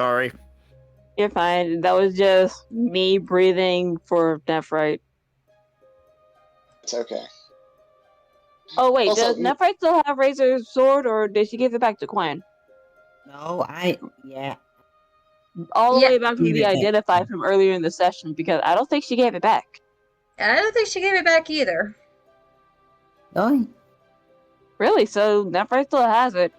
Sorry. You're fine. That was just me breathing for Nephrite. It's okay. Oh wait, Also, does Nephrite still have Razor's sword, or did she give it back to Quinn? No, yeah. All the Yeah. way back from Give the it back. identify from earlier in the session, because I don't think she gave it back. I don't think she gave it back either. No. Really? So Nephrite still has it.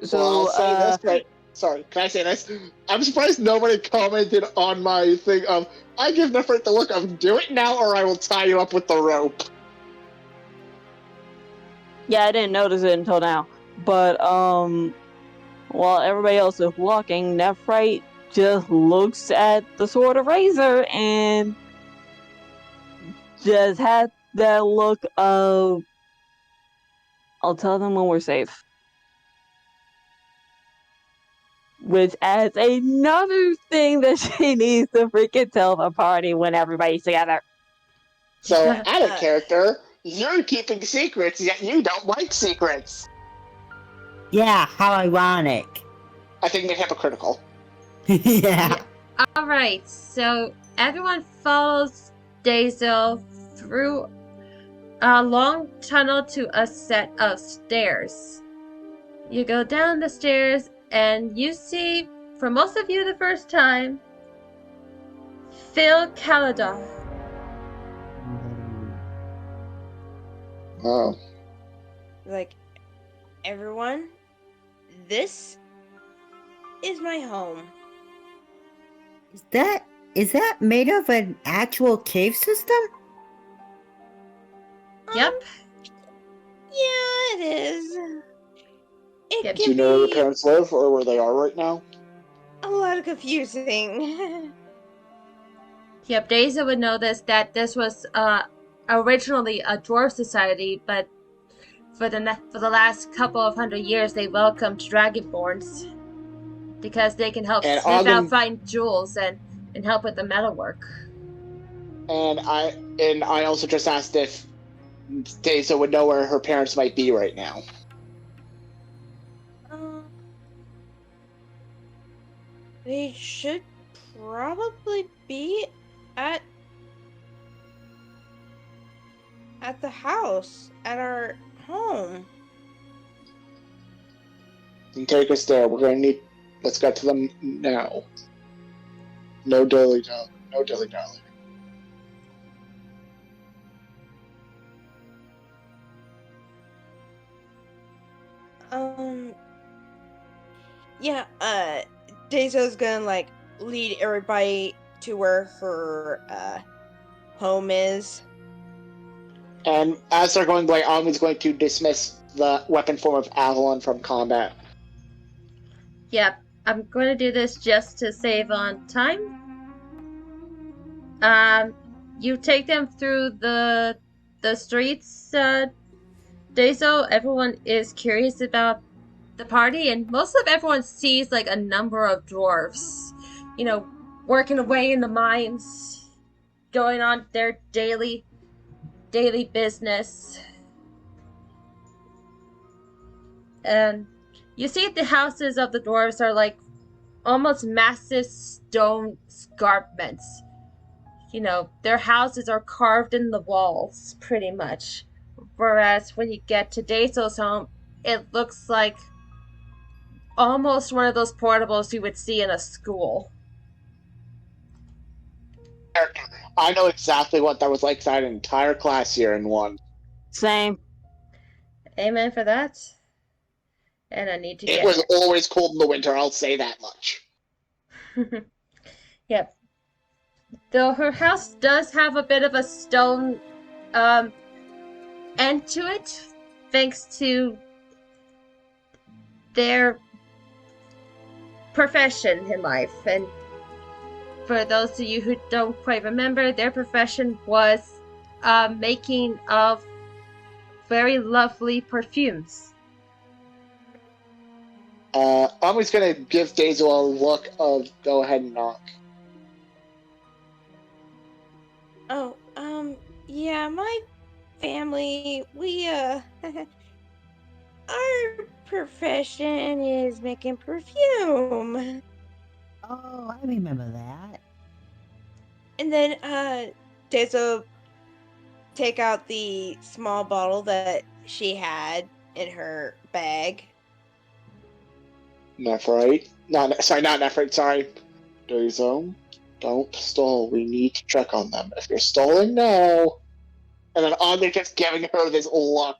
So well, I'll say this, but sorry, can I say this? I'm surprised nobody commented on my thing of I give Nefert the look of do it now or I will tie you up with the rope. yeah, I didn't notice it until now. But while everybody else is walking, Nephrite just looks at the sword of Razor and just had that look of I'll tell them when we're safe. Which adds another thing that she needs to freaking tell the party when everybody's together. So, out of character, you're keeping secrets, yet you don't like secrets. Yeah, how ironic. I think they're hypocritical. Yeah. Alright, so everyone follows Daisel through a long tunnel to a set of stairs. You go down the stairs and you see, for most of you the first time, Phil Caladar. Oh. Like, everyone, this is my home. Is that made of an actual cave system? Yep. Yeah, it is. It Yep. Do can you know where your be parents live or where they are right now? a lot of confusing. Yep, Daisy would know that this was originally a dwarf society, but for the last couple of 100 years they welcomed dragonborns because they can help And sniff out, Ogden- find jewels, and help with the metalwork. And I also just asked if Daisy would know where her parents might be right now. They should probably be at the house, at our home. Then take us there. We're gonna need. Let's get to them now. No dilly dally. No dilly dally. Yeah, Daiso's gonna, like, lead everybody to where her, home is. And as they're going, Blight, Ogden's going to dismiss the weapon form of Avalon from combat. Yep, I'm going to do this just to save on time. You take them through the streets, Daiso. Everyone is curious about the party, and most of everyone sees like a number of dwarves, working away in the mines, going on their daily business. And you see the houses of the dwarves are like almost massive stone escarpments. Their houses are carved in the walls, pretty much. Whereas when you get to Daiso's home, it looks like almost one of those portables you would see in a school. I know exactly what that was like because I had an entire class here in one. Same. Amen for that. And I need to It was always cold in the winter, I'll say that much. Yep. Though her house does have a bit of a stone end to it, thanks to their profession in life. And for those of you who don't quite remember, their profession was making of very lovely perfumes. I'm always going to give Daisy a look of go ahead and knock. Oh, yeah, my family, we, our profession is making perfume. Oh, I remember that. And then Daisy take out the small bottle that she had in her bag. Nephrite. Not Nephrite, sorry. Dazo, don't stall. We need to check on them. If you're stalling now. And then Andre just giving her this look.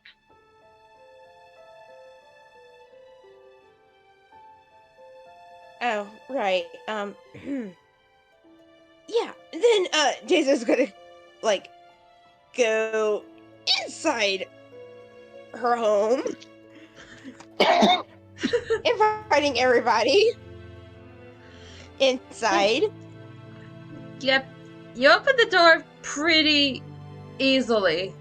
Oh, right. Yeah. Then Daisy's gonna like go inside her home, inviting everybody inside. Yep. You open the door pretty easily.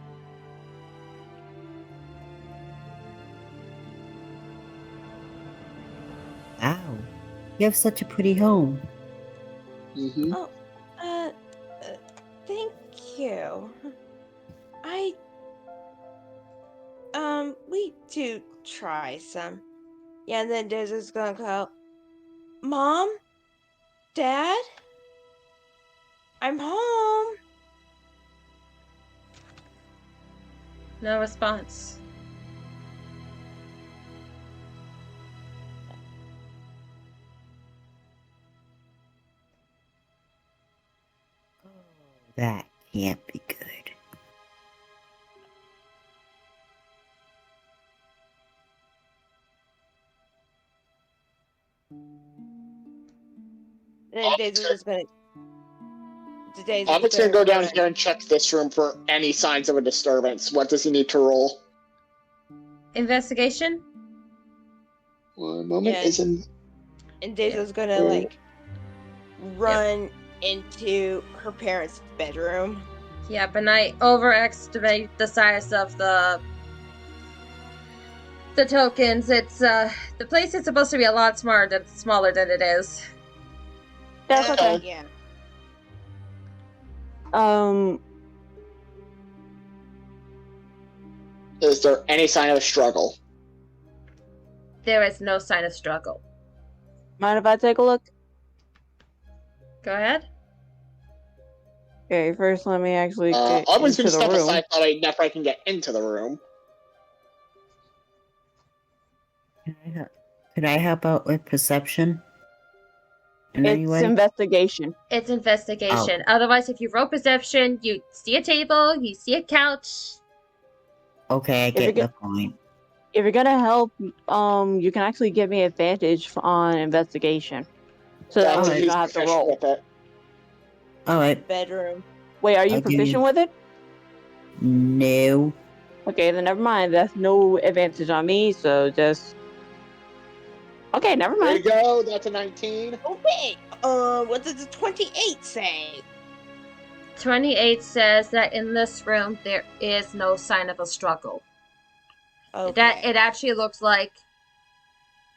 Wow. You have such a pretty home. Mm-hmm. Oh, thank you. We do try some. Yeah, and then Daisy's gonna go, Mom? Dad? I'm home. No response. That can't be good. And then Daisy's just gonna. I'm just gonna go down here and check this room for any signs of a disturbance. What does he need to roll? Investigation? One moment. Yeah. And Daisy's gonna like run into her parents' bedroom. Yep, and I overestimate the size of the tokens. It's the place is supposed to be a lot smaller than it is. That's okay. Yeah. Is there any sign of a struggle? There is no sign of struggle. Mind if I take a look? Go ahead. Okay, first let me actually get I was into gonna the step room. aside so I can get into the room. Could I help out with perception? In any It's way? investigation. It's investigation. Otherwise, if you roll perception, you see a table, you see a couch. Okay, I get the point. If you're gonna help, you can actually give me advantage on investigation, so that way you don't have to roll. With it. All right. Bedroom. Wait, are you proficient with it? No. Okay, then never mind. That's no advantage on me. So just okay, never mind. There you go. That's a 19. Okay. What does the 28 say? 28 says that in this room there is no sign of a struggle. Okay. It actually looks like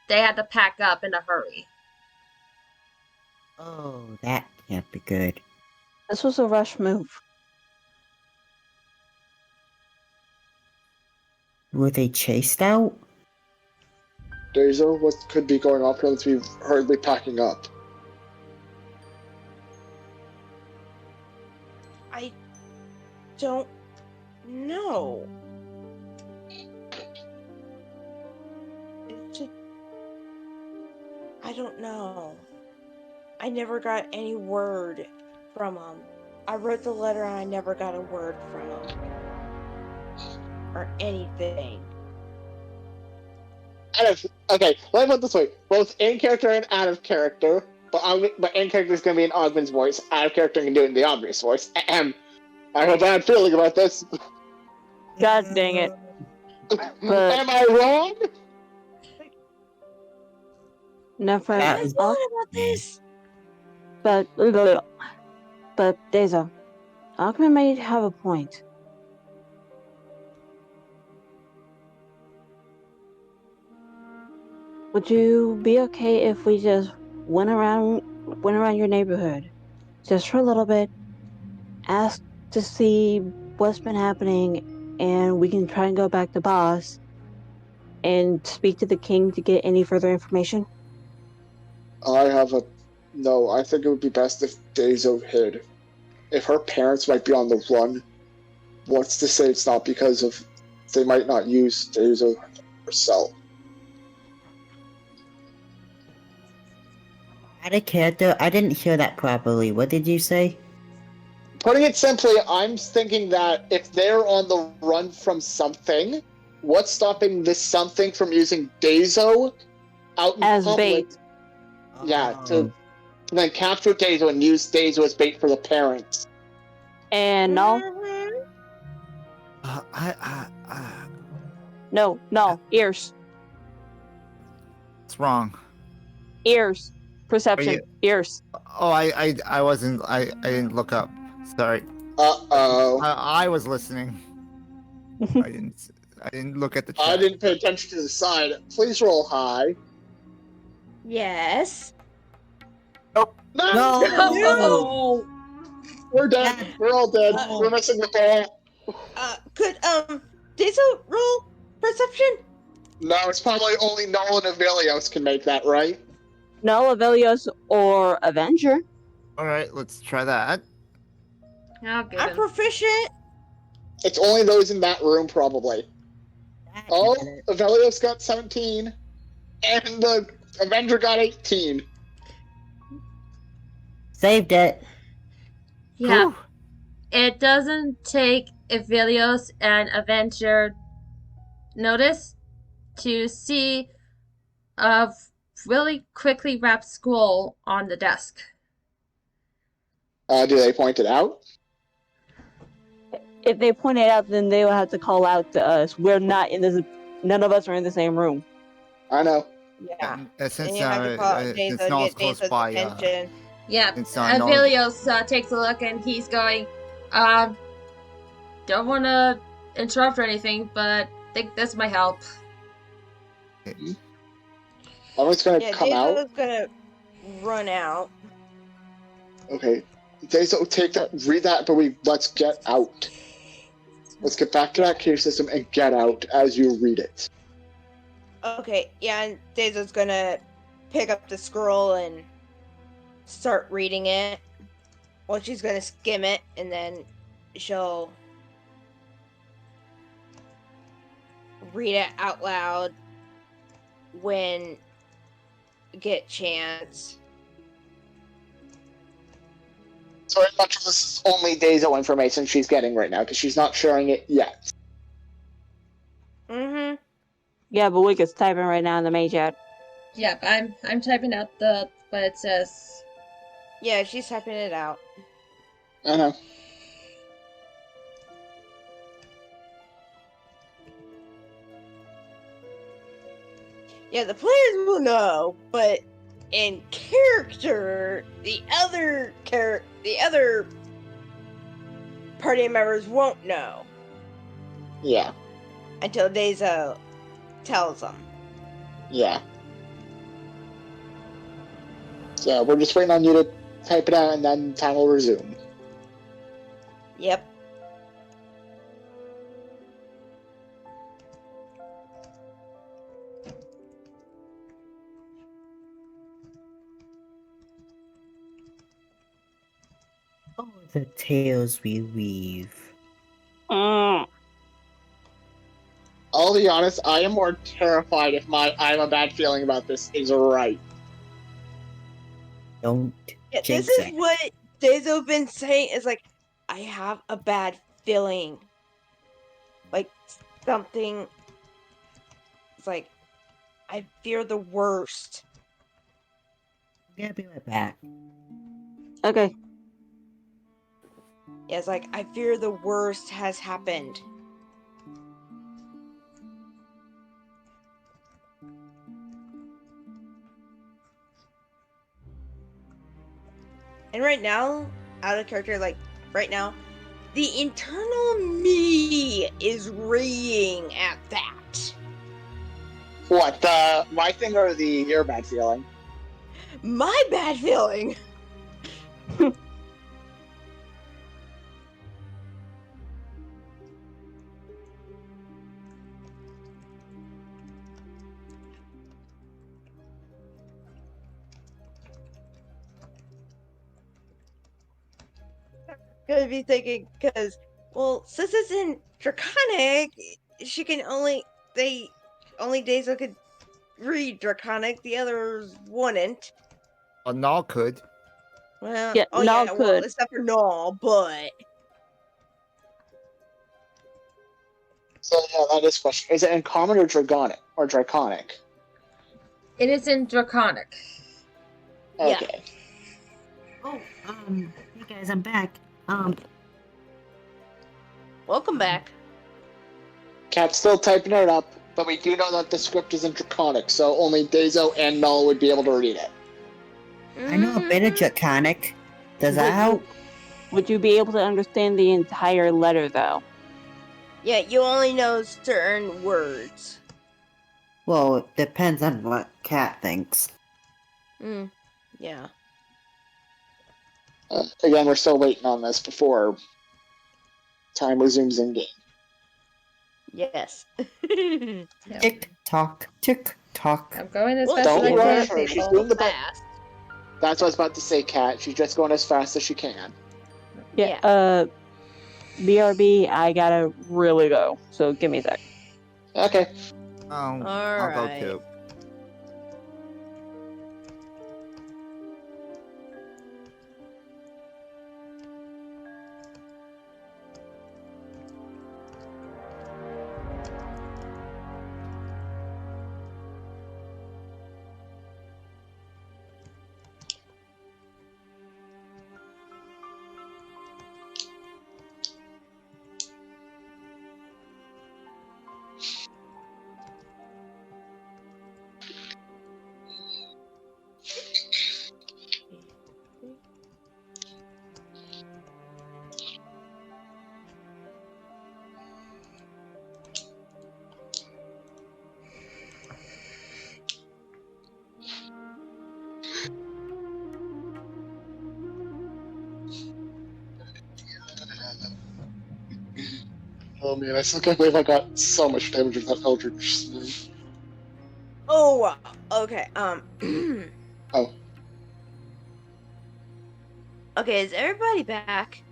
they had to pack up in a hurry. Oh, that can't be good. This was a rush move. Were they chased out? Dazo, what could be going on since we've hardly packing up? I don't know. I don't know. I never got any word from him. I wrote the letter and I never got a word from him. Or anything. Okay, let me put it this way. Both in character and out of character. But in character is going to be in Ogman's voice. Out of character can do it in the obvious voice. I have a bad feeling about this. God dang it. Am I wrong? Never. I'm about this. But Dazo, Ogman may have a point. Would you be okay if we just went around your neighborhood, just for a little bit, ask to see what's been happening, and we can try and go back to boss and speak to the king to get any further information? No, I think it would be best if Deizo hid. If her parents might be on the run, what's to say it's not because of they might not use Deizo herself? Out of character, I didn't hear that properly. What did you say? Putting it simply, I'm thinking that if they're on the run from something, what's stopping this something from using Deizo out in As public? bait. Yeah, Oh. to then capture Deizo and use Deizo as bait for the parents. And no, no, ears. It's wrong. Ears. Perception. Ears. Oh, I wasn't. I didn't look up. Sorry. Uh-oh. I was listening. I didn't look at the chat. I didn't pay attention to the side. Please roll high. Yes. No! No. We're dead. We're all dead. We're missing the ball. Could Deizo roll perception? No, it's probably only Nolan and Avelios can make that, right? No, Avelios or Avenger. All right, let's try that. I'll get I'm him. proficient. It's only those in that room, probably. That's Oh, better. Avelios got 17, and the Avenger got 18. Saved it. Yeah. Whew. It doesn't take Ivelios and Avenger notice to see a really quickly wrapped scroll on the desk. Do they point it out? If they point it out, then they will have to call out to us. We're not in this. None of us are in the same room. I know. Yeah. Since And you have to call since Deizo Noel's to get close Deizo's by, attention. Yeah, It's not known. Avelios takes a look and he's going, don't want to interrupt or anything, but think this might help. Someone's gonna Yeah, come out. Deizo's gonna run out. Okay. Deizo, take that, read that, but let's get out. Let's get back to that cave system and get out as you read it. Okay, yeah, and Deizo's gonna pick up the scroll and start reading it. Well, she's gonna skim it, and then she'll read it out loud when get chance. So I'm not sure this is only Deizo information she's getting right now, because she's not sharing it yet. Mm-hmm. Yeah, but Wicked's typing right now in the main chat. Yep, I'm typing out what it says. Yeah, she's typing it out. I know. Yeah, the players will know, but in character, the other party members won't know Yeah. until Deizo tells them. Yeah. So we're just waiting on you to type it out, and then time will resume. Yep. Oh, the tales we weave. Mm. I'll be honest, I am more terrified if I have a bad feeling about this is right. Don't Yeah, jinx this is it. what Deizo been saying. Is like, I have a bad feeling. Like something. It's like, I fear the worst. I'm gonna be right back. Okay. Yeah, it's like, I fear the worst has happened. And right now, out of character, like, right now, the internal me is raging at that. What, my thing or your bad feeling? My bad feeling. gonna be thinking, because, well, since it's in Draconic, she can only, only Daisy could read Draconic, the others wouldn't. Well, Null could. Well, Yeah, oh Null yeah, well, could. except for Null, but... So yeah, that is a question. Is it in common or draconic? It is in Draconic. Yeah. Okay. Oh, hey guys, I'm back. Welcome back. Cat's still typing it up, but we do know that the script is in draconic, so only Dazo and Null would be able to read it. I know a bit of Draconic. Does that help? Would you be able to understand the entire letter, though? Yeah, you only know certain words. Well, it depends on what Cat thinks. Yeah. Again, we're still waiting on this before time resumes in game. Yes. Yeah. Tick tock, tick tock. I'm going as Well, fast as don't I rush can. her. She's people. doing the best. Fast. That's what I was about to say, Cat. She's just going as fast as she can. Yeah. BRB, I gotta really go. So give me a sec. Okay. I'll go Alright. too. Oh man, I still can't believe I got so much damage with that Eldritch Smite. Oh, wow. Okay, Oh. Okay, is everybody back?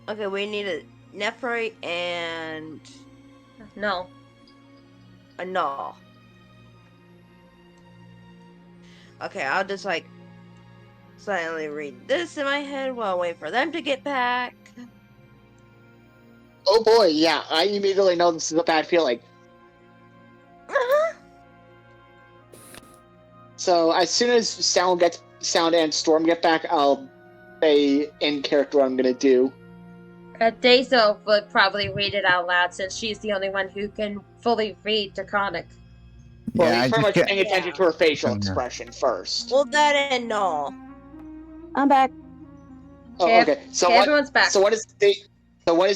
Okay, we need a Nephrite and No. a Null. Okay, I'll just like silently read this in my head while I wait for them to get back. Oh boy, yeah, I immediately know this is a bad feeling. So as soon as Sound and Storm get back, I'll say in character what I'm gonna do. Daisy would probably read it out loud since she's the only one who can fully read Draconic. Well, Yeah, I he's pretty just much get, paying attention Yeah. to her facial Oh, no. expression first. Well, that and Null. I'm back. Oh, Okay, okay. So okay, what? everyone's back. So what is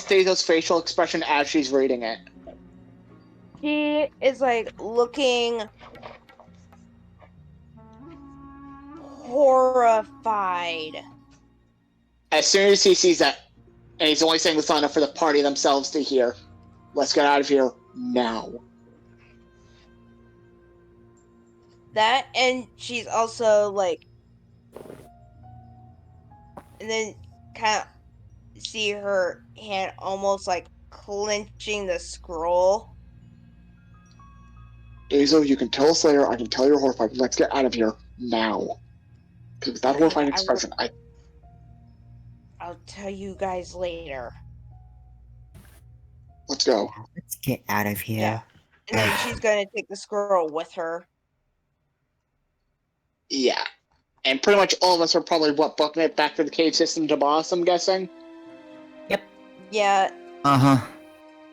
Dazo's facial expression as she's reading it? She is like looking horrified. As soon as he sees that, and he's only saying this loud enough for the party themselves to hear, let's get out of here now. That, and she's also like, and then kind of see her hand almost like clenching the scroll. Dazo, you can tell us later. I can tell you're horrified. Let's get out of here now. Because that horrifying expression, I'll tell you guys later. let's go. Let's get out of here. Yeah. And then she's gonna take the scroll with her. Yeah. And pretty much all of us are probably, booking it back to the cave system to boss, I'm guessing? Yeah, Uh-huh.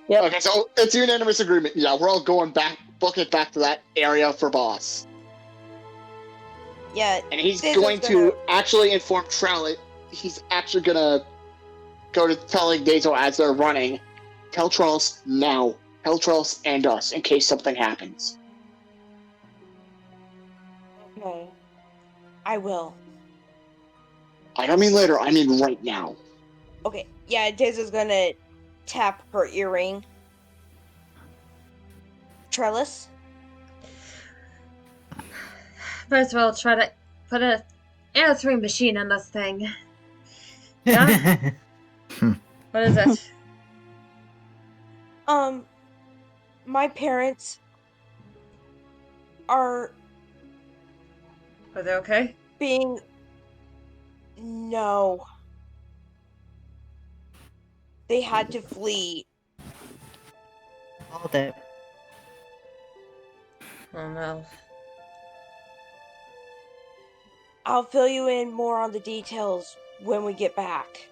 Yep. Okay, so it's a unanimous agreement. Yeah, we're all going back, booking it back to that area for boss. yeah. And he's Dazo's going to actually inform Trell. He's actually gonna go to telling Dazo as they're running, tell Trolls now. Tell Trolls and us in case something happens. Okay. I will. I don't mean later, I mean right now. Okay, yeah, Dazo's gonna tap her earring. Trellis? Might as well try to put a answering machine in this thing. Yeah? What is it? My parents are Are they okay? being. No. They had to flee. Hold it. Oh no. I'll fill you in more on the details when we get back.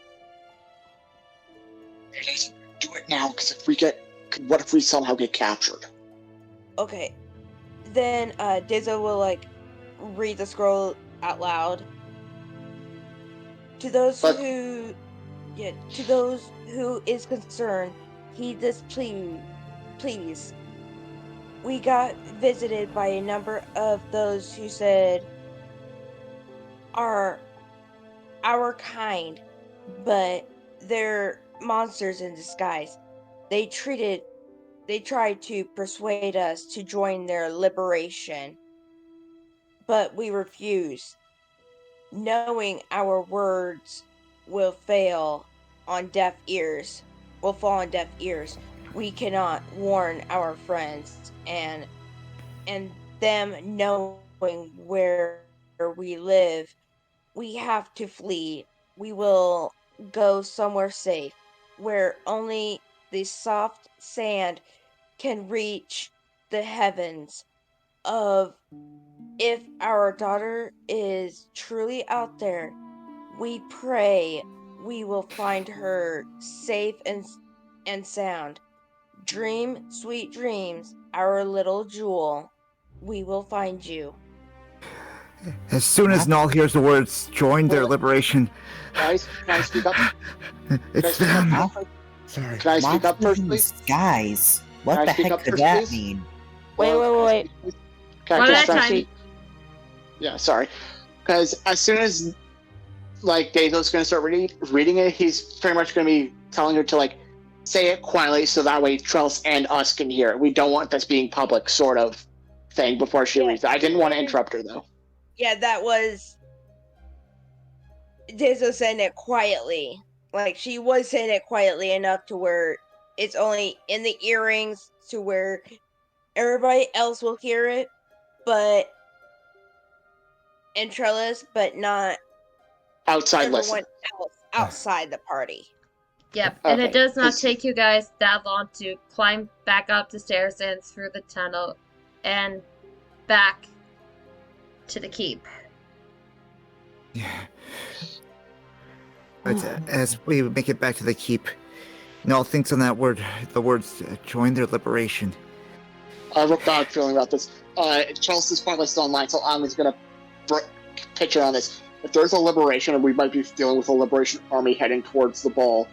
Do it now, because what if we somehow get captured? Okay. Then Dizzo will read the scroll out loud. To those But- who is concerned, heed this plea. Please. We got visited by a number of those who said are our kind, but they're monsters in disguise. They tried to persuade us to join their liberation, but we refused, knowing our words will fall on deaf ears. We cannot warn our friends, and them knowing where we live. We have to flee. We will go somewhere safe, where only the soft sand can reach the heavens. If our daughter is truly out there, we pray we will find her safe and sound. Dream sweet dreams, our little jewel. We will find you. As soon as Null hears the words "join their liberation," Guys, can I speak up? it's Can I speak them. up? Sorry. Can I speak up Monsters first, in the please? skies. Can What I the speak heck up could first, that please? mean? Wait. Can One I at a just time. Yeah, sorry. Because as soon as Dazo's gonna start reading it, he's pretty much gonna be telling her to say it quietly so that way Trellis and us can hear it. We don't want this being public sort of thing before she reads it. I didn't want to interrupt her though. Yeah, that was Dizzo saying it quietly. She was saying it quietly enough to where it's only in the earrings to where everybody else will hear it, but and Trellis, but not Outside everyone listen. else outside the party. Yep, and it Okay, does not 'cause- take you guys that long to climb back up the stairs and through the tunnel and back to the keep. Yeah. But as we make it back to the keep, Null thinks on that word, the words "join their liberation." I have a bad feeling about this. Trellis is probably still online, so I'm just gonna picture on this. If there's a liberation, and we might be dealing with a liberation army heading towards the ball,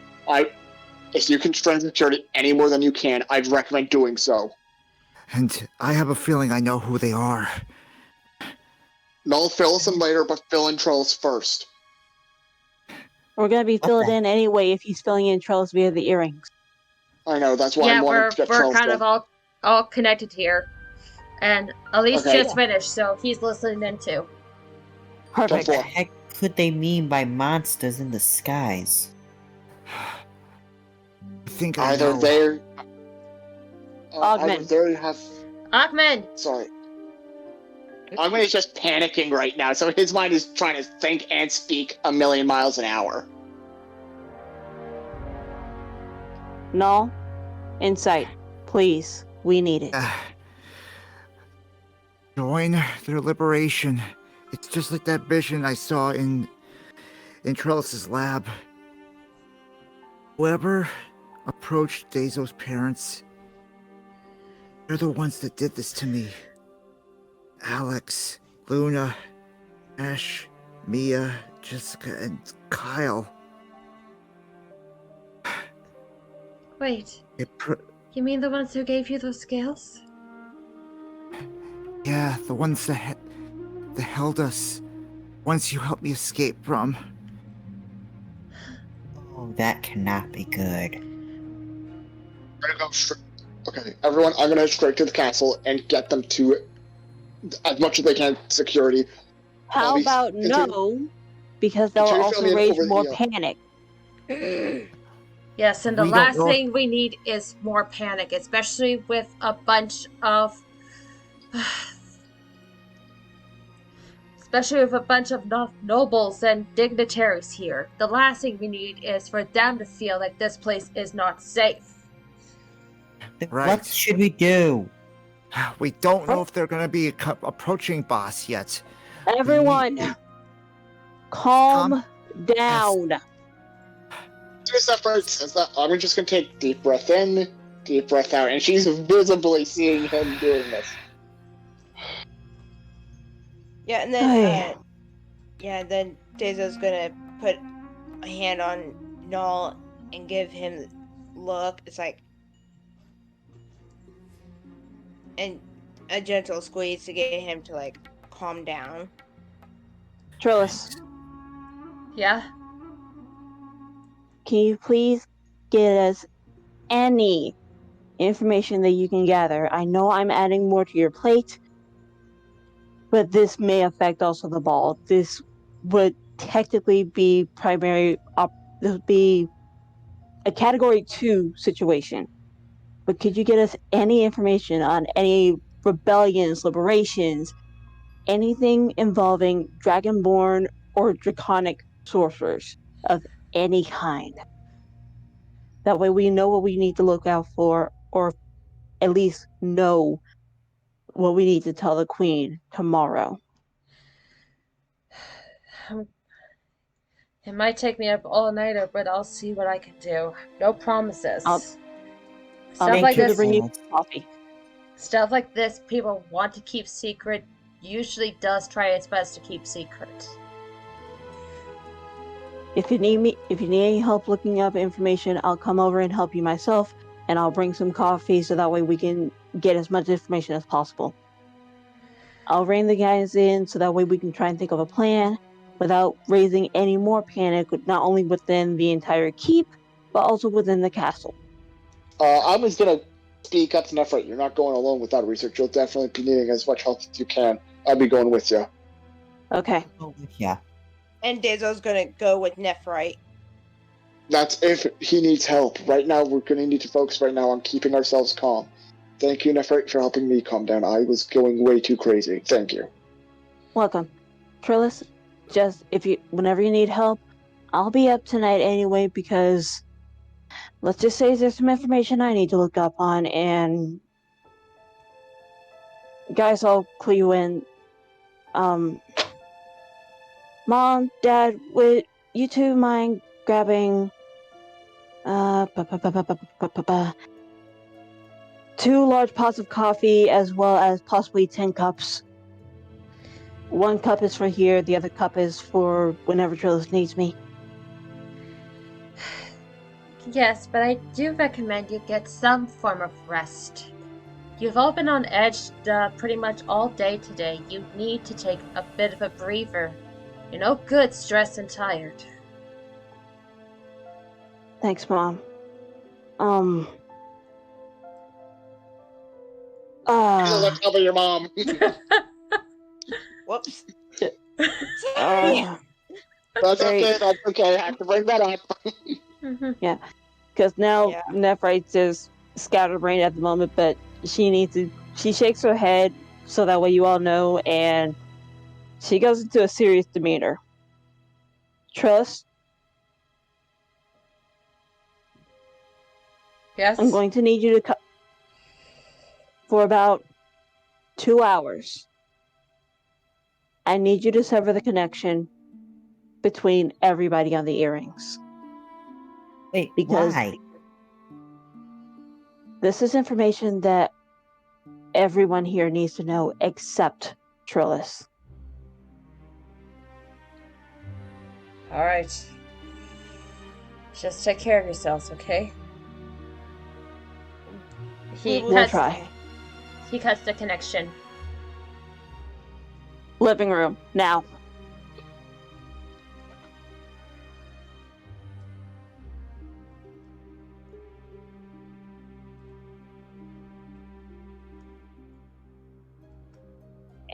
if you can strengthen security any more than you can, I'd recommend doing so. And I have a feeling I know who they are. Null, fill us in later, but fill in Trellis first. We're gonna be filled Okay. in anyway if he's filling in Trellis via the earrings. I know, that's why Yeah, I'm wanting we're to get we're Trellis kind done. of all connected here, and Elise Okay. just finished, so he's listening in too. What Perfect. the Four. heck could they mean by monsters in the skies? I think I Either know. they Augment. have... Achman! Sorry. Augment is just panicking right now, so his mind is trying to think and speak a million miles an hour. Null, insight, please. We need it. Join their liberation. It's just like that vision I saw in Trellis's lab. Whoever approached Dazo's parents, they're the ones that did this to me. Alex, Luna, Ash, Mia, Jessica, and Kyle. Wait, It pr- you mean the ones who gave you those scales? yeah, the ones that held us. Ones you helped me escape from. Oh, that cannot be good. I'm gonna go straight. Okay, everyone, I'm gonna go straight to the castle and get them to as much as they can security. How Bobby, about continue- no? Because that will continue also filling in raise over the more heel. panic. Yes, and the We don't last know- thing we need is more panic, especially with a bunch of nobles and dignitaries here. The last thing we need is for them to feel like this place is not safe. Right. What should we do? We don't know if they're going to be approaching boss yet. Everyone, calm down. Just that part says that I'm just gonna take deep breath in, deep breath out, and she's visibly seeing him doing this. Yeah, and then then Dezo's gonna put a hand on Null and give him look. It's like and a gentle squeeze to get him to like calm down. Trillis, Yeah? can you please get us any information that you can gather? I know I'm adding more to your plate, but this may affect also the ball. This would technically be this would be a category 2 situation. But could you get us any information on any rebellions, liberations, anything involving dragonborn or draconic sorcerers of any kind? That way we know what we need to look out for, or at least know what we need to tell the queen tomorrow. It might take me up all nighter, but I'll see what I can do. No promises. I'll Stuff make like sure to this, bring you coffee. stuff like this, people want to keep secret. Usually does try its best to keep secret. If you need any help looking up information, I'll come over and help you myself, and I'll bring some coffee so that way we can get as much information as possible. I'll rein the guys in so that way we can try and think of a plan without raising any more panic, not only within the entire keep, but also within the castle. I was gonna speak up to Nephrite. You're not going alone without research. You'll definitely be needing as much help as you can. I'll be going with you. Okay. Yeah. And Dezo's gonna go with Nephrite. That's if he needs help. Right now, we're gonna need to focus right now on keeping ourselves calm. Thank you, Nephrite, for helping me calm down. I was going way too crazy. Thank you. Welcome. Trillis, just whenever you need help, I'll be up tonight anyway, because let's just say there's some information I need to look up on, and guys, I'll clue you in. Mom, Dad, would you two mind grabbing 2 large pots of coffee as well as possibly 10 cups? 1 cup is for here, the other cup is for whenever Trillis needs me. Yes, but I do recommend you get some form of rest. You've all been on edge pretty much all day today. You need to take a bit of a breather. You're no good stressed and tired. Thanks, Mom. Let's cover your mom. Whoops. uh, That's Great. okay. That's okay. I have to bring that up. Because now Yeah. Nephrite's is scatterbrained at the moment, but she shakes her head so that way you all know, and she goes into a serious demeanor. Trust, Yes? I'm going to need you to cut for about 2 hours. I need you to sever the connection between everybody on the earrings. Wait, Because why? this is information that everyone here needs to know except Trillis. Alright. Just take care of yourselves, okay? We'll try. He cuts the connection. Living room, now.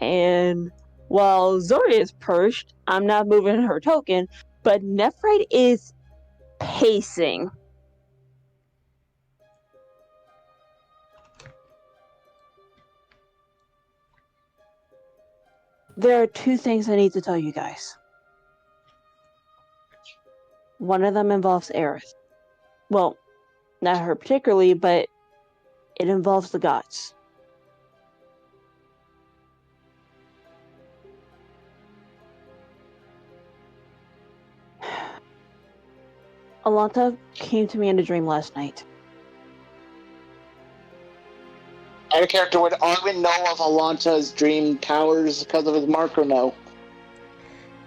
And while Zori is perched, I'm not moving her token, but Nephrite is pacing. There are two things I need to tell you guys. One of them involves Aerith. Well, not her particularly, but it involves the gods. Alanta came to me in a dream last night. Out of character, would Armin know of Alanta's dream powers because of his mark or no?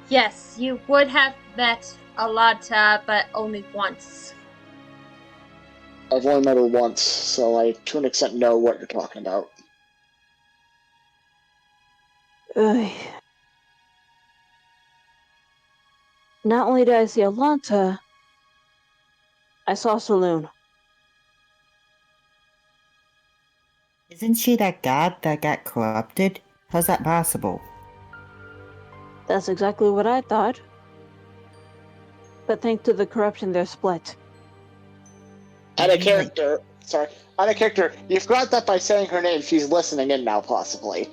Yes, you would have met Alanta, but only once. I've only met her once, so I to an extent know what you're talking about. Ugh. Not only did I see Alanta, I saw Saloon. Isn't she that god that got corrupted? How's that possible? That's exactly what I thought. But thanks to the corruption, they're split. Out of character, you forgot that by saying her name, she's listening in now, possibly.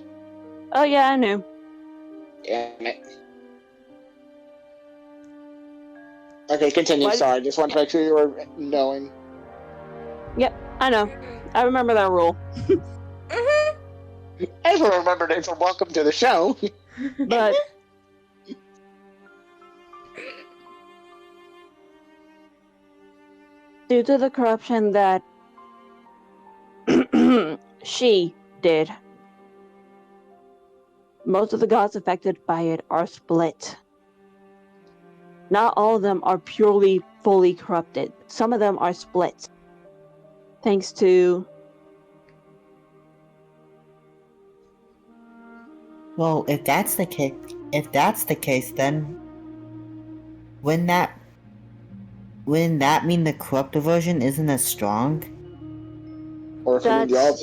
Oh yeah, I knew. Damn it. Okay, continue, What? sorry, just wanted to make sure you were knowing. Yep, I know. I remember that rule. Everyone remembered it, so welcome to the show. But due to the corruption that she did, most of the gods affected by it are split. Not all of them are purely fully corrupted. Some of them are split. Thanks to Well, if that's the case, then wouldn't that mean the corrupted version isn't as strong? Or it could mean the That's-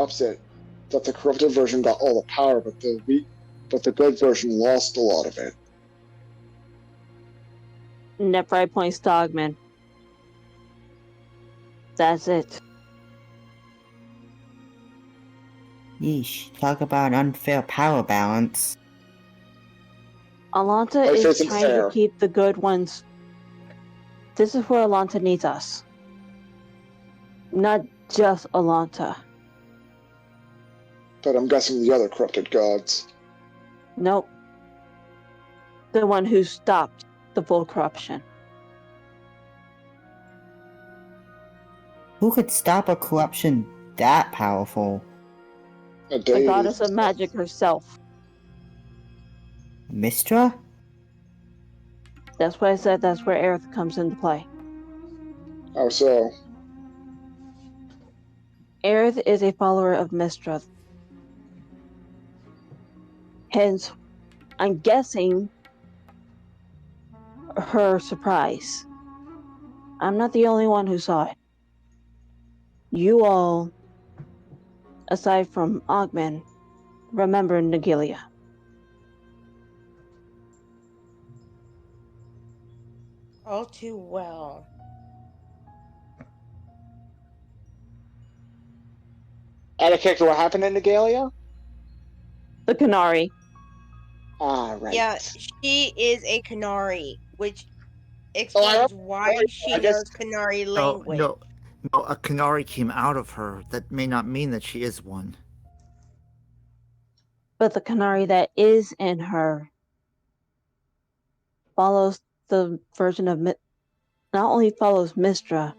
opposite, that the corrupted version got all the power, but the good version lost a lot of it. Nephrite points to Ogman. That's it. Yeesh, talk about an unfair power balance. Alanta Life is isn't trying fair. to keep the good ones. This is where Alanta needs us. Not just Alanta. But I'm guessing the other corrupted gods. Nope. The one who stopped the full corruption. Who could stop a corruption that powerful? A The deity. goddess of magic herself. Mistra? That's why I said that's where Aerith comes into play. Oh, so. Aerith is a follower of Mistra. Hence, I'm guessing her surprise. I'm not the only one who saw it. You all, aside from Ogman, remember Nagilia. All too well. Out of character, what happened in Negalia? The Canary. Ah, right. Yeah, she is a Canary, which I explains why she I knows just- Canary No, language. no, a canary came out of her. That may not mean that she is one. But the Canary that is in her follows the version of not only follows Mistra,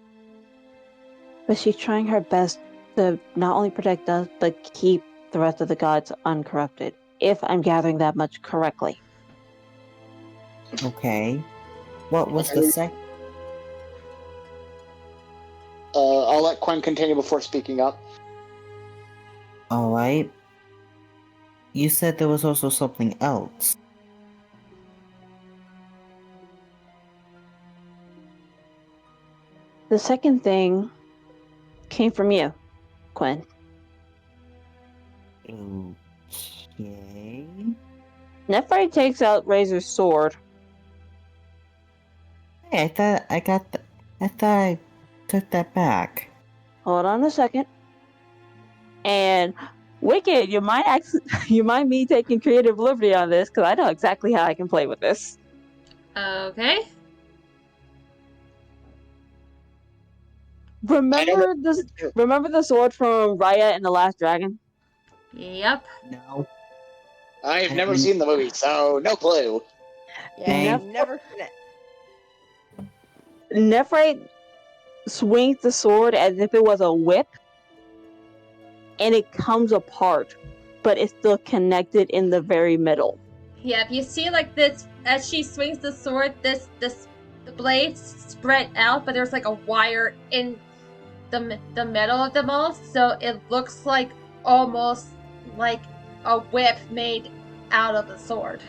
but she's trying her best to not only protect us, but keep the rest of the gods uncorrupted, if I'm gathering that much correctly. Okay. What was the I'll let Quen continue before speaking up. Alright. You said there was also something else. The second thing came from you, Quinn. Okay. Nephrite takes out Razor's sword. Hey, I thought I took that back. Hold on a second. And Wicked, you mind me taking creative liberty on this because I know exactly how I can play with this. Okay. Remember this? Remember the sword from Raya and the Last Dragon? Yep. No. I've never seen the movie, so no clue. Yeah, Nep- I've never seen it. Nephrite swings the sword as if it was a whip, and it comes apart, but it's still connected in the very middle. Yep. You see, like this as she swings the sword. The blades spread out, but there's like a wire in the middle of them all, so it looks like almost like a whip made out of the sword.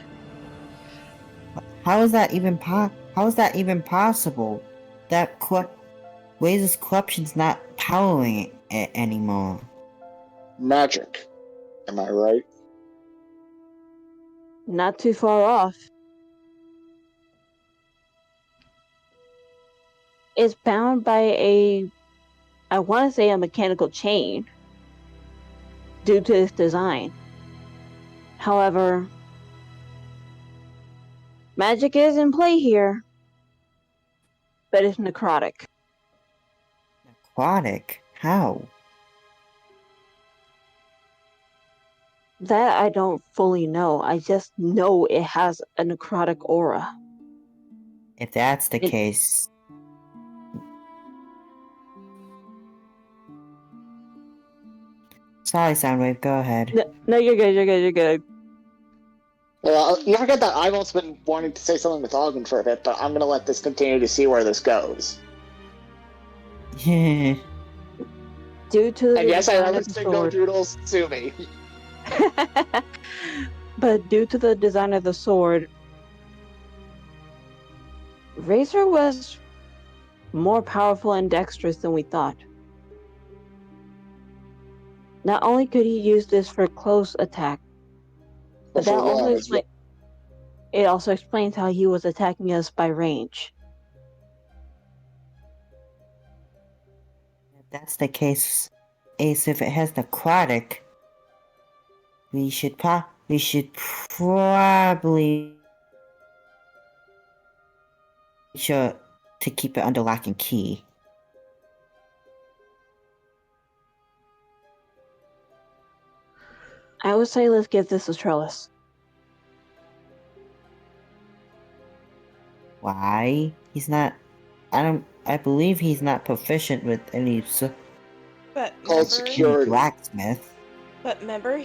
How is that even possible? Razor's corruption's not powering it anymore. Magic. Am I right? Not too far off. It's bound by I want to say a mechanical chain due to its design. However, magic is in play here, but it's necrotic. Aquatic? How? That I don't fully know. I just know it has a necrotic aura. If that's the It- case. Sorry, Soundwave, go ahead. No, you're good, you're good. Well, you forget that I've also been wanting to say something with Ogden for a bit, but I'm gonna let this continue to see where this goes. Yeah. Due to the And yes, I design of referenced the Single sword. Doodles, sue me. But due to the design of the sword, Razor was more powerful and dexterous than we thought. Not only could he use this for close attack, but For that long also as well. it also explains how he was attacking us by range. If that's the case, Ace, if it has necrotic, we should probably sure to keep it under lock and key. I would say let's give this a Trellis. Why? He's not. I believe he's not proficient with any But Called remember, security. blacksmith. but remember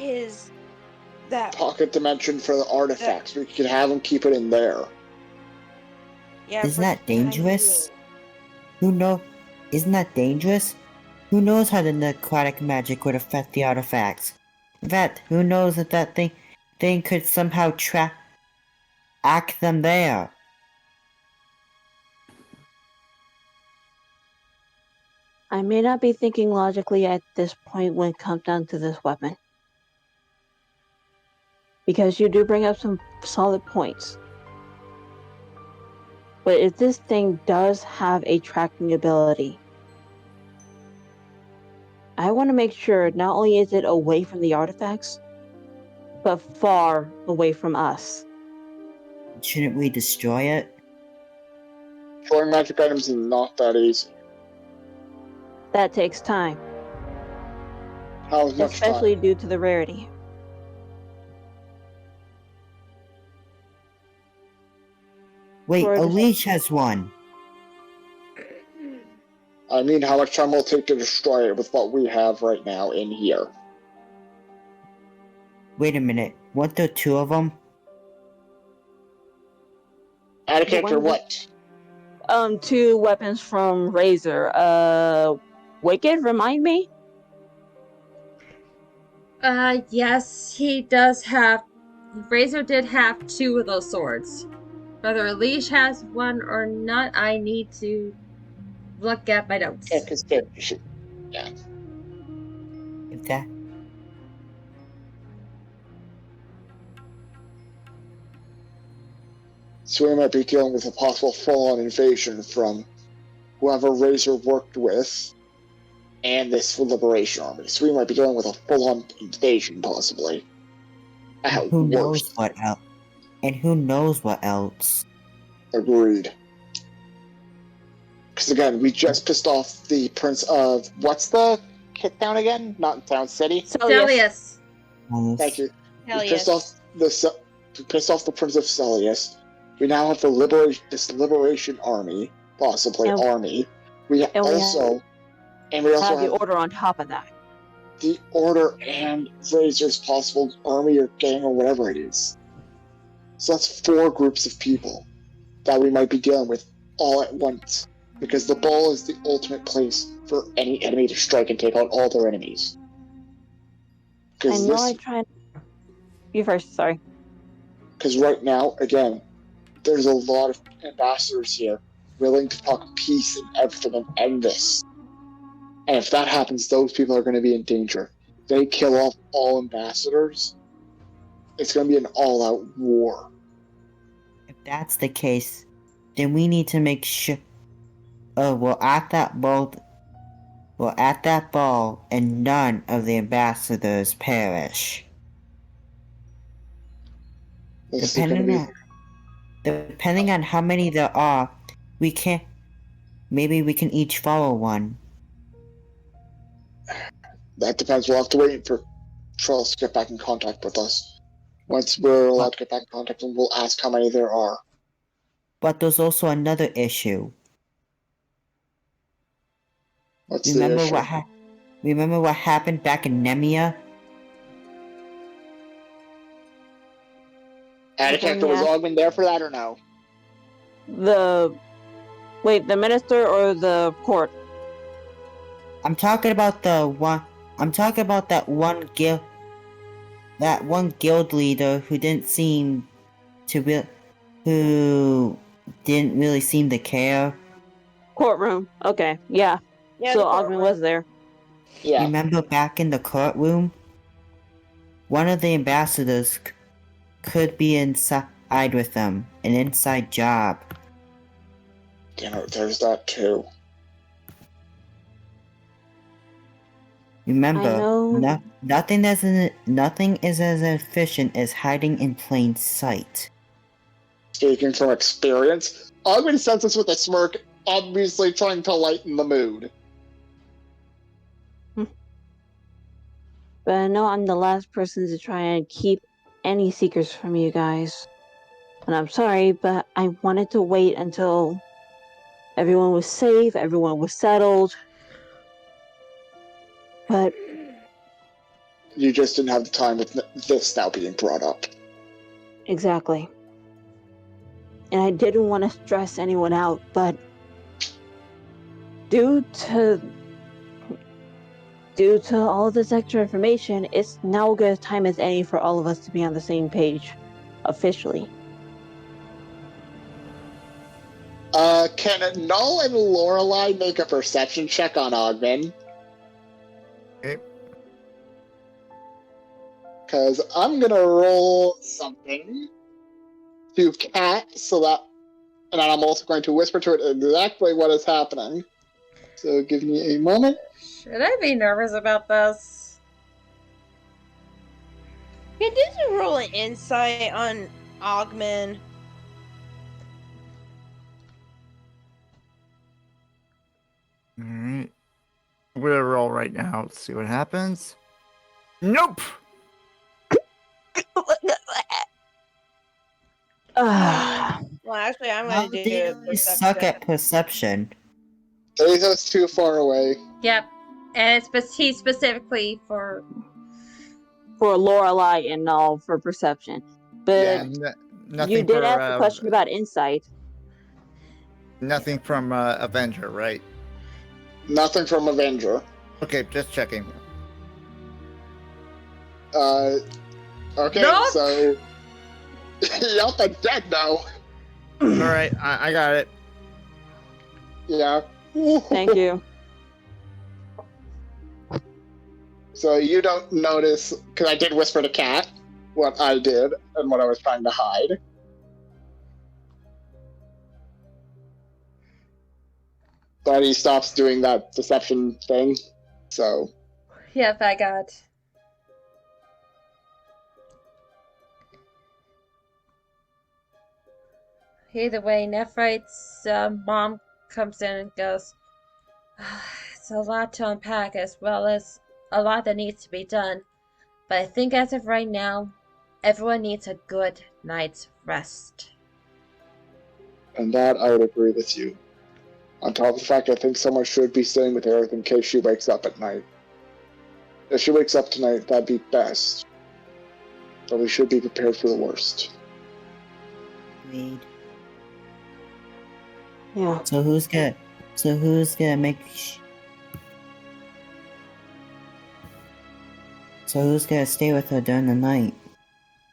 that Pocket dimension for the artifacts. We could have him keep it in there. yeah. Isn't for that the time dangerous? being. Isn't that dangerous? Who knows how the necrotic magic would affect the artifacts? In fact, who knows if that thing could somehow act them there? I may not be thinking logically at this point when it comes down to this weapon. Because you do bring up some solid points. But if this thing does have a tracking ability, I want to make sure not only is it away from the artifacts, but far away from us. Shouldn't we destroy it? Destroying magic items is not that easy. That takes time, How much especially time? due to the rarity. Wait, Or just- Alicia has one. I mean, how much time will it take to destroy it with what we have right now in here? Wait a minute, weren't there two of them? Add a The character, one- what? 2 weapons from Razor. Wicked, remind me? Yes, he does have. Razor did have 2 of those swords. Whether Elish has one or not, I need to look at my notes. Yeah, because character should. Yeah. If that. So we might be dealing with a possible full-on invasion from whoever Razor worked with and this Liberation Army. So we might be dealing with a full-on invasion, possibly. At Who worst. knows what else? And who knows what else? Agreed. Because again, we just pissed off the Prince of... What's the town again? Not Town City? Celius. Thank you. Hell We yes. pissed off the Prince of Celius. We now have the Liberation Army, possibly And- army. We and we also have have the order on top of that. the Order and Razor's possible army or gang or whatever it is. So that's 4 groups of people that we might be dealing with all at once. Because the ball is the ultimate place for any enemy to strike and take out all their enemies. I know I tried. You first, sorry. Because right now, again, there's a lot of ambassadors here willing to talk peace and everything and end this. And if that happens, those people are going to be in danger. They kill off all ambassadors, it's going to be an all-out war. If that's the case, then we need to make sure. We're at that ball. We're at that ball, and none of the ambassadors perish. This is going to Depending on how many there are, we can. Maybe we can each follow one. that depends. We'll have to wait for Trellis to get back in contact with us. Once we're allowed to get back in contact, and we'll ask how many there are. But there's also another issue. What's the Remember issue? Remember what happened back in Nemia? Adicactor, was Yeah. Augman there for that or no? The minister or the court? I'm talking about the one. I'm talking about that one guild. That one guild leader who didn't seem to who didn't really seem to care. Courtroom. Okay, yeah. Yeah, So the Ogden courtroom. was there. Yeah. Remember back in the courtroom? One of the ambassadors could be inside with them. An inside job. Damn it, there's that too. Remember, I know. nothing is as efficient as hiding in plain sight. Speaking from experience, Augman says this with a smirk, obviously trying to lighten the mood. But I know I'm the last person to try and keep any secrets from you guys. And I'm sorry, but I wanted to wait until everyone was safe, everyone was settled. But You just didn't have the time with this now being brought up. exactly. And I didn't want to stress anyone out, but due to all this extra information, it's now as good a time as any for all of us to be on the same page, officially. Can Null and Lorelei make a perception check on Augman? Okay. Because I'm gonna roll something to Cat so that, and I'm also going to whisper to it exactly what is happening. So give me a moment. Should I be nervous about this? Can you just roll an insight on Augman? Alright. I'm gonna roll right now. Let's see what happens. Nope! Ah, Well, actually, I'm How going to do do a you perception. suck at perception? Azo's too far away. Yep. And he's specifically for. for Lorelei and all for perception. But Yeah. Nothing you did for, ask a question about insight. Nothing from Avenger, right? Nothing from Avenger. Okay, just checking. Okay, Nope. so... Yup, I'm dead now. Alright, I got it. Yeah. Thank you. So you don't notice, because I did whisper to Cat what I did and what I was trying to hide. that he stops doing that deception thing. So Yep, I got. Either way, Nephrite's mom comes in and goes, it's a lot to unpack as well as a lot that needs to be done. But I think as of right now, everyone needs a good night's rest. and that I would agree with you. On top of the fact I think someone should be staying with Aerith in case she wakes up at night. If she wakes up tonight, that'd be best. But we should be prepared for the worst. Agreed. Yeah. So who's gonna make? So who's gonna stay with her during the night?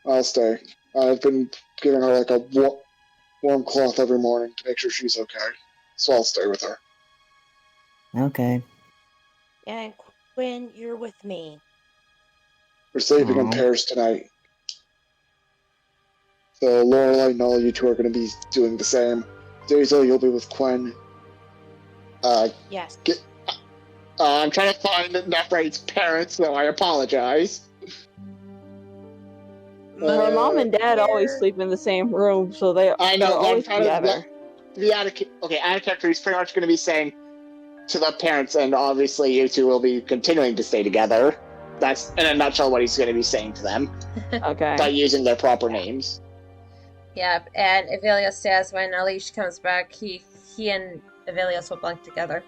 I'll stay. I've been giving her like a warm cloth every morning to make sure she's okay. So I'll stay with her. Okay. And Quinn, you're with me. We're sleeping in Aw. pairs tonight. So Lorelai and all you two are going to be doing the same. Daisy, you'll be with Quinn. Yes. I'm trying to find Nephrite's parents, so I apologize. Her mom and dad always Here. sleep in the same room, so they're I know, but I'm always trying together. to be out of character. He's pretty much going to be saying to the parents, and obviously you two will be continuing to stay together. That's in a nutshell what he's going to be saying to them, Okay. by using their proper names. Yep, and Avelios says when Alish comes back, he and Avelios will bunk together.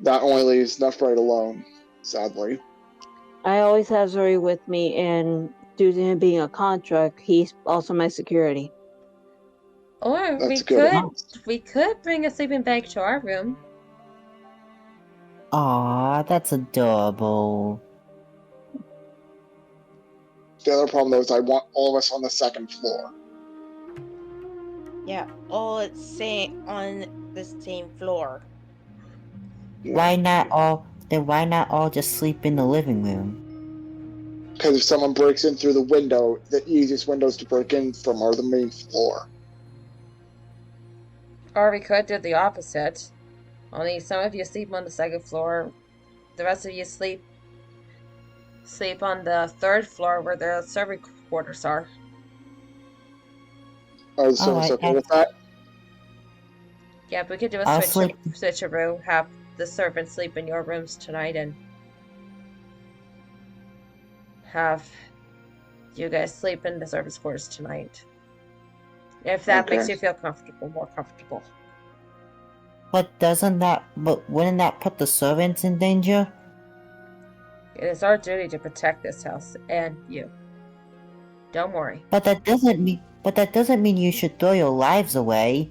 That only leaves Nephrite alone, sadly. I always have Zuri with me, and due to him being a contract, he's also my security. Or That's good. we could bring a sleeping bag to our room. Aw, that's adorable. The other problem, though, is I want all of us on the second floor. Yeah, all it's saying on the same floor. Why not all just sleep in the living room? Because if someone breaks in through the window, the easiest windows to break in from are the main floor. Or we could do the opposite. Only some of you sleep on the second floor, the rest of you sleep on the third floor where the servant quarters are. Are the servants okay with that? Yep, we could do a I'll switcheroo, have the servants sleep in your rooms tonight and have you guys sleep in the servants' quarters tonight. If that makes Okay. you feel more comfortable. But wouldn't that put the servants in danger? It is our duty to protect this house and you. Don't worry, But that doesn't mean you should throw your lives away.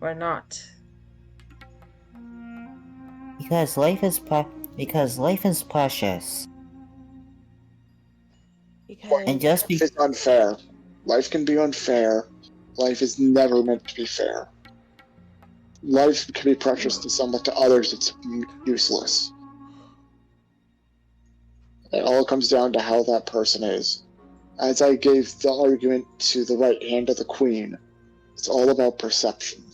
we're not. Because life is precious. Because And just Life is unfair. Life can be unfair. Life is never meant to be fair. Life can be precious to some, but to others it's useless. It all comes down to how that person is. As I gave the argument to the right hand of the queen, it's all about perception.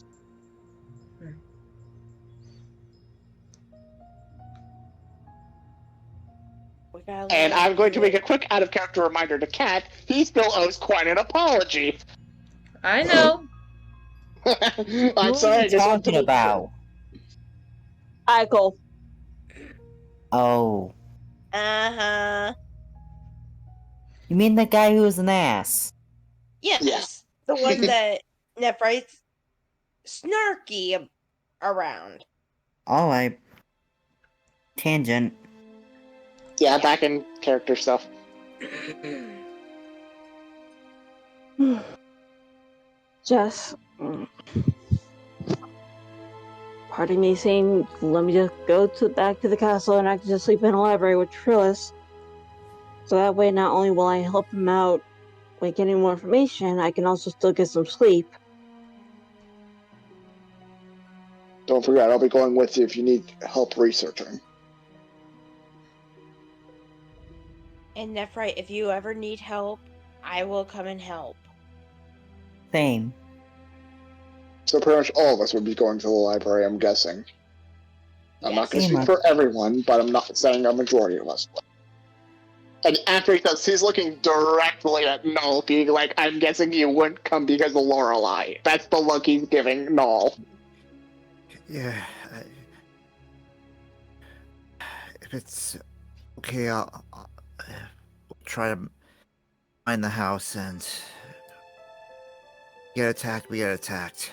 we gotta And let I'm going to you- make a quick out-of-character reminder to Kat, he still owes Quine an apology. I know. I'm Who sorry, are I you just want to talking make about? Eichel. Oh, Uh-huh. you mean the guy who was an ass? Yes. The one that Nephrite's snarky around. Alright. Tangent. Yeah, back in character stuff. Just. Pardon me saying, let me just go back to the castle and I can just sleep in the library with Trillis. So that way, not only will I help him out by getting more information, I can also still get some sleep. Don't forget, I'll be going with you if you need help researching. And Nephrite, if you ever need help, I will come and help. Same. So pretty much all of us would be going to the library, I'm guessing. I'm not going to Yes. speak for everyone, but I'm not saying a majority of us would. And after he does, he's looking directly at Null, being like, I'm guessing you wouldn't come because of Lorelei. That's the look he's giving Null. Yeah. If it's okay, I'll try to find the house and get attacked. We get attacked.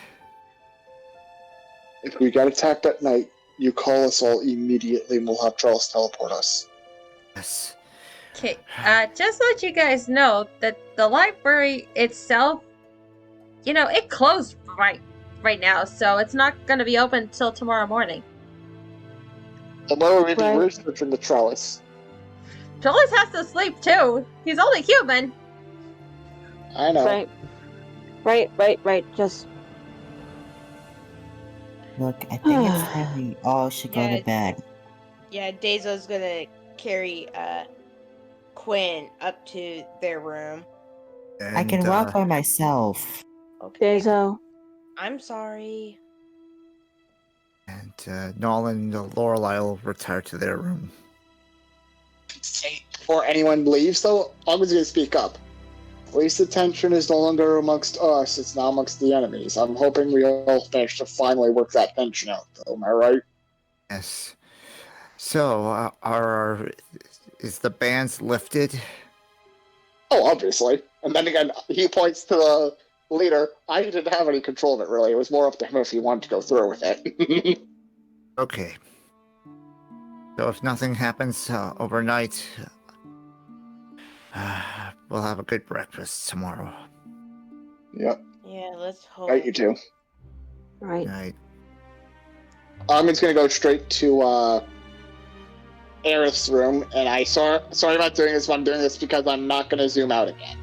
If we get attacked at night, you call us all immediately and we'll have Charles teleport us. Yes. Okay, just to let you guys know that the library itself, it closed right now, so it's not going to be open until tomorrow morning. And why would we be Right. researching the trellis? Trellis has to sleep too. He's only human. I know. Right. Just Look, I think it's time we all should go Yeah. to bed. Yeah, Daizo's gonna carry Quinn up to their room. And, I can walk by myself. Okay. Daiso. I'm sorry. And Nolan and Lorelei will retire to their room. Before anyone leaves, though, I was going to speak up. At least the tension is no longer amongst us, it's now amongst the enemies. I'm hoping we all manage to finally work that tension out, though, am I right? Yes. So, is the bands lifted? Oh, obviously. And then again, he points to the leader. I didn't have any control of it, really. It was more up to him if he wanted to go through with it. Okay. So if nothing happens overnight, we'll have a good breakfast tomorrow. Yep. Yeah, let's hope. Right, you two. Right. Night. I'm just gonna go straight to Aerith's room, and sorry about doing this, but I'm doing this because I'm not gonna zoom out again.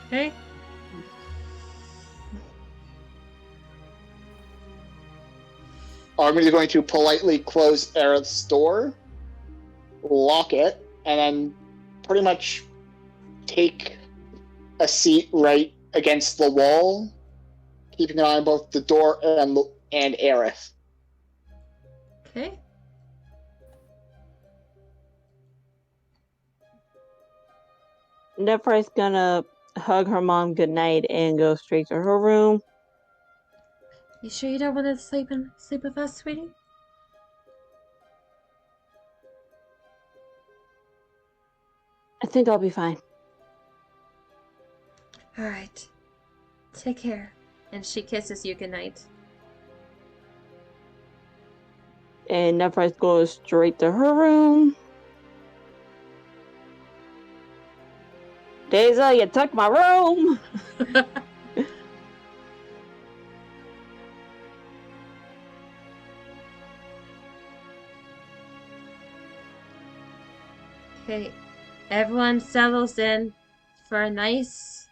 Okay. I'm going to politely close Aerith's door, lock it, and then pretty much take a seat right against the wall, keeping an eye on both the door and Aerith. Okay. Nephri's gonna hug her mom goodnight and go straight to her room. You sure you don't want to sleep with us, sweetie? I think I'll be fine. All right. Take care. And she kisses you goodnight. And Nephri's goes straight to her room. Daiso, you took my room! Okay. Everyone settles in for a nice,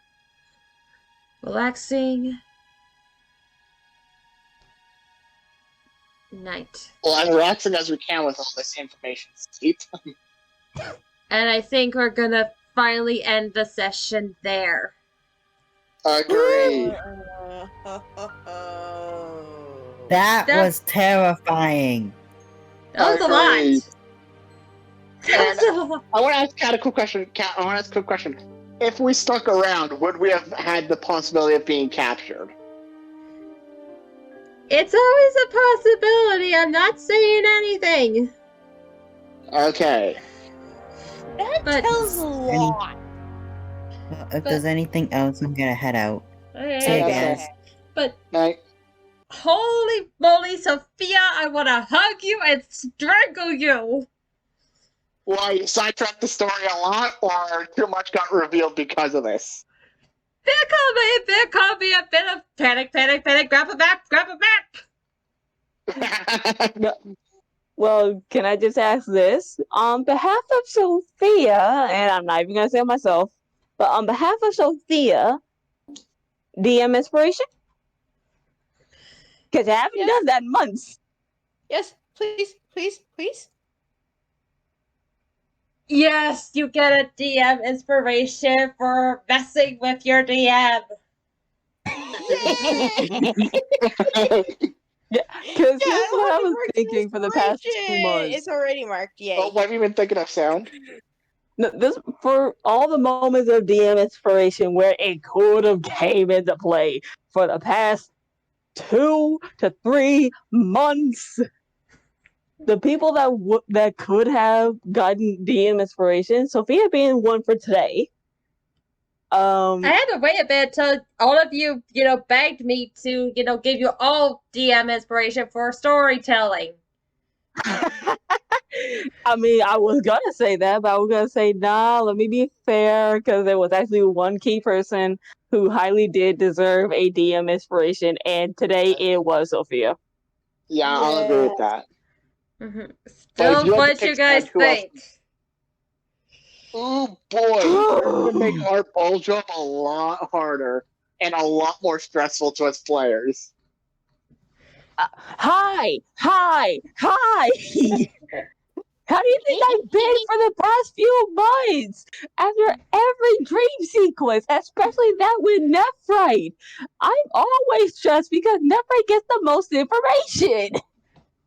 relaxing night. Well, as relaxing as we can with all this information, Steve. And I think we're gonna finally end the session there. Agreed. That That- was terrifying. That was a Agreed. lot. That was a lot. I want to ask Kat a quick question. Kat, I want to ask a quick question. If we stuck around, would we have had the possibility of being captured? It's always a possibility. I'm not saying anything. Okay. That But- tells a lot. Well, if there's anything else, I'm gonna head out. Okay, See you Okay. guys. But Night. holy moly, Sophia, I want to hug you and strangle you. Why, you sidetracked the story a lot, or too much got revealed because of this? There could be a bit of panic, grab a map. Well, can I just ask this? On behalf of Sophia, and I'm not even gonna say it myself, but on behalf of Sophia, DM inspiration? Because I haven't Yes. done that in months. Yes, please. Yes, you get a DM inspiration for messing with your DM. Yeah, because Yeah, here's I don't what I have to was work thinking for the past 2 inspiration. months. It's already marked. Yay. Oh, what have you been thinking of, Sound? No, this for all the moments of DM inspiration where it could have came into play for the past 2 to 3 months. The people that could have gotten DM inspiration, Sophia being one for today. I had to wait a bit till all of you, begged me to, give you all DM inspiration for storytelling. I mean, I was gonna say that, but I was gonna say, nah, let me be fair, because there was actually one key person who highly did deserve a DM inspiration, and today it was Sophia. Yeah, I'll agree with that. Mm-hmm. But if Still, you had to what you pick guys who else? think? Oh boy, you're gonna make our ball jump a lot harder and a lot more stressful to us players. Hi! How do you think I've been for the past few months? After every dream sequence, especially that with Nephrite, I'm always stressed because Nephrite gets the most information.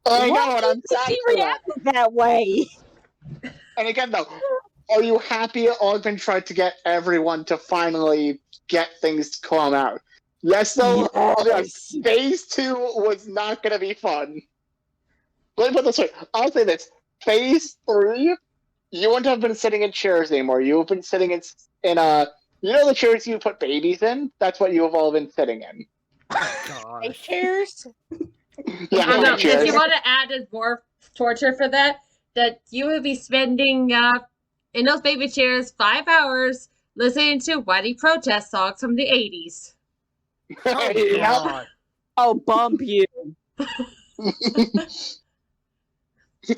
I Why know, and I'm did sad she for that. reacted that way? And again, though, are you happy Ogden tried to get everyone to finally get things to calm out? Yes, though, I'll be honest, Yes. Phase 2 was not going to be fun. Let me put it this way. I'll say this. Phase 3, you wouldn't have been sitting in chairs anymore. You have been sitting in the chairs you put babies in? That's what you have all been sitting in. High chairs? Yeah, I don't know. high chairs. If you want to add more torture for that you would be spending in those baby chairs 5 hours listening to whitey protest songs from the 80s. Oh, Yep. God. I'll bump you.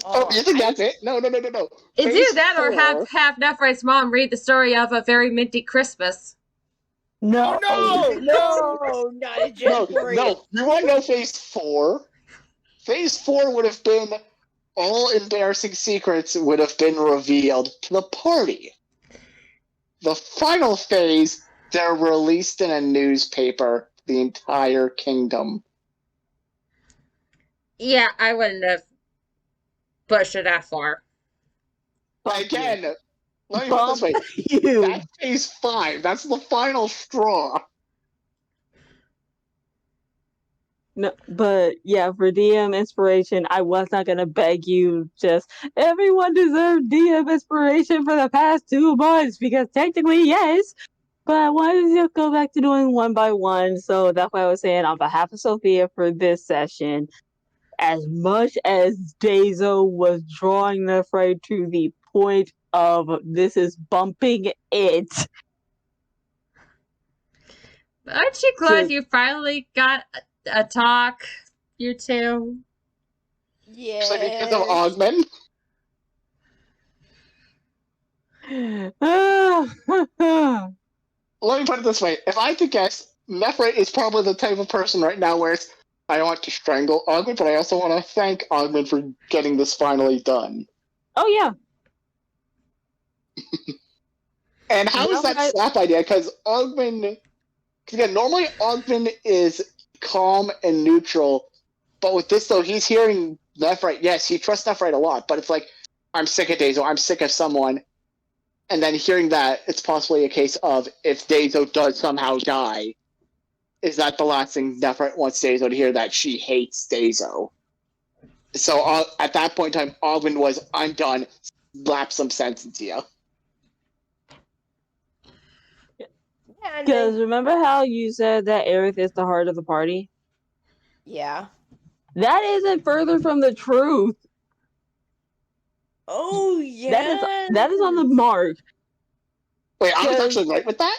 Oh, you think that's it? No. It's Phase either that or 4. have Nephrite's mom read the story of A Very Minty Christmas. No. Oh, no! No, not a Gen 3. No. You want to know Phase 4? Phase 4 would have been all embarrassing secrets would have been revealed to the party. The final phase, they're released in a newspaper, the entire kingdom. Yeah, I wouldn't have pushed it that far. Again, let me put it this way. You. That's Phase 5. That's the final straw. No, but yeah, for DM inspiration, I was not gonna beg you. Just everyone deserved DM inspiration for the past 2 months because technically, yes. But I wanted to just go back to doing one by one, so that's why I was saying on behalf of Sophia for this session. As much as Dazo was drawing the fight to the point of this is bumping it. Aren't you glad Just- you finally got a talk, you two? Yeah. So because of Ogmen, let me put it this way. If I had to guess, Nephrite is probably the type of person right now where it's, I want to strangle Ogmen, but I also want to thank Ogmen for getting this finally done. Oh yeah. And how is that slap idea? Because Ogmen... Again, normally Ogmen is calm and neutral, but with this, though, he's hearing Nephrite. Yes, he trusts Nephrite a lot, but it's like, I'm sick of Dazo, I'm sick of someone. And then hearing that, it's possibly a case of, if Dazo does somehow die, is that the last thing Nephrite wants Dazo to hear, that she hates Dazo? So at that point in time, Ogmen was, I'm done, slap some sense into you. Because remember how you said that Aerith is the heart of the party? Yeah. That isn't further from the truth. Oh, yeah. That is on the mark. Wait, I was actually right with that?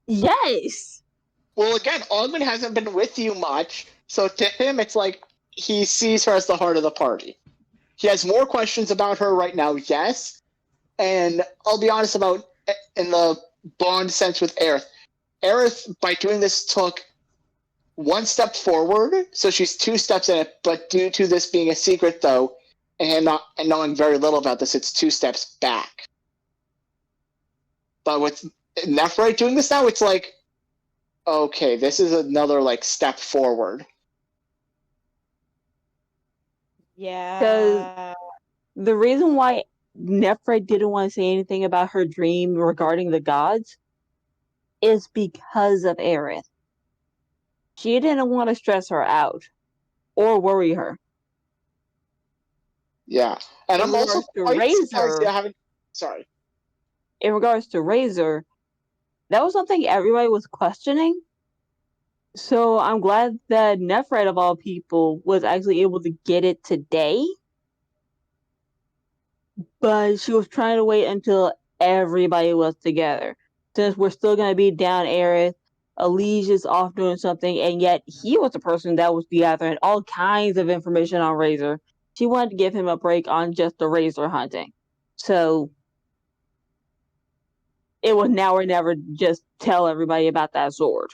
Yes. Well, again, Ogmen hasn't been with you much, so to him, it's like he sees her as the heart of the party. He has more questions about her right now, yes, and I'll be honest about, in the bond sense with Aerith, Aerith, by doing this, took 1 step forward, so she's 2 steps in it, but due to this being a secret, though, and knowing very little about this, it's 2 steps back. But with Nephrite doing this now, it's like, Okay, this is another like step forward. Yeah. The reason why Nephrite didn't want to say anything about her dream regarding the gods is because of Aerith. She didn't want to stress her out or worry her. Yeah, and In I'm also regards to quite surprised Razor, you haven't. Sorry. in regards to Razor, that was something everybody was questioning. So I'm glad that Nephrite of all people was actually able to get it today. But she was trying to wait until everybody was together. Since we're still gonna be down Aerith, Elige is off doing something, and yet he was the person that was gathering all kinds of information on Razor. She wanted to give him a break on just the Razor hunting. So it was now or never, just tell everybody about that sword.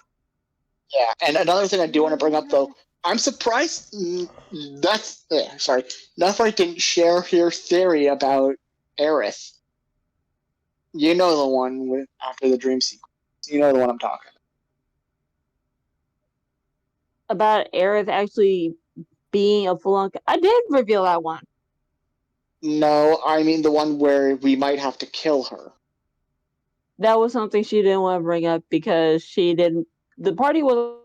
Yeah, and another thing I do want to bring up though, I'm surprised sorry, Nephrite didn't share her theory about Aerith. You know the one with after the dream sequence. You know the one I'm talking About Aerith actually being a full-on... I did reveal that one. No, I mean the one where we might have to kill her. That was something she didn't want to bring up because she didn't... The party was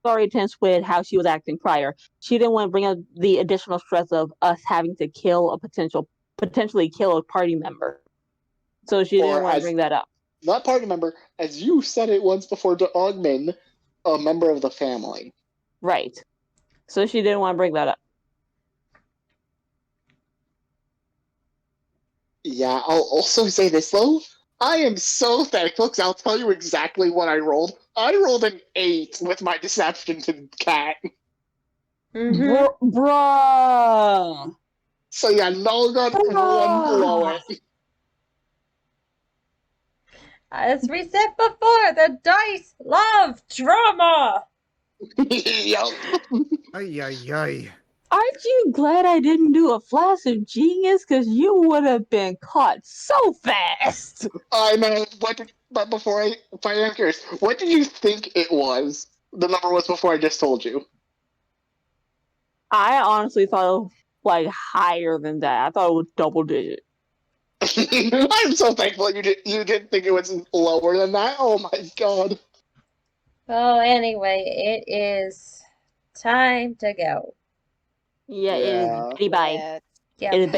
already tense with how she was acting prior. She didn't want to bring up the additional stress of us having to kill a potentially kill a party member. So she didn't Or want to as bring that up. not party member, as you said it once before to Ogmin, a member of the family. Right. So she didn't want to bring that up. Yeah, I'll also say this though. I am so thankful because I'll tell you exactly what I rolled. I rolled an 8 with my deception to Cat. Bruh! So yeah, Null got one below it. As we said before, the dice love drama. Yup. Ay, ay, ay. Aren't you glad I didn't do a flash of genius? Because you would have been caught so fast. I know. But before if I am curious, what did you think it was? The number was before I just told you. I honestly thought it was like higher than that. I thought it was double digit. I'm so thankful you didn't think it was lower than that. Oh my god. Well, anyway, it is time to go. Yeah, it is Yeah. Betty Bye. Yeah. Yep. It is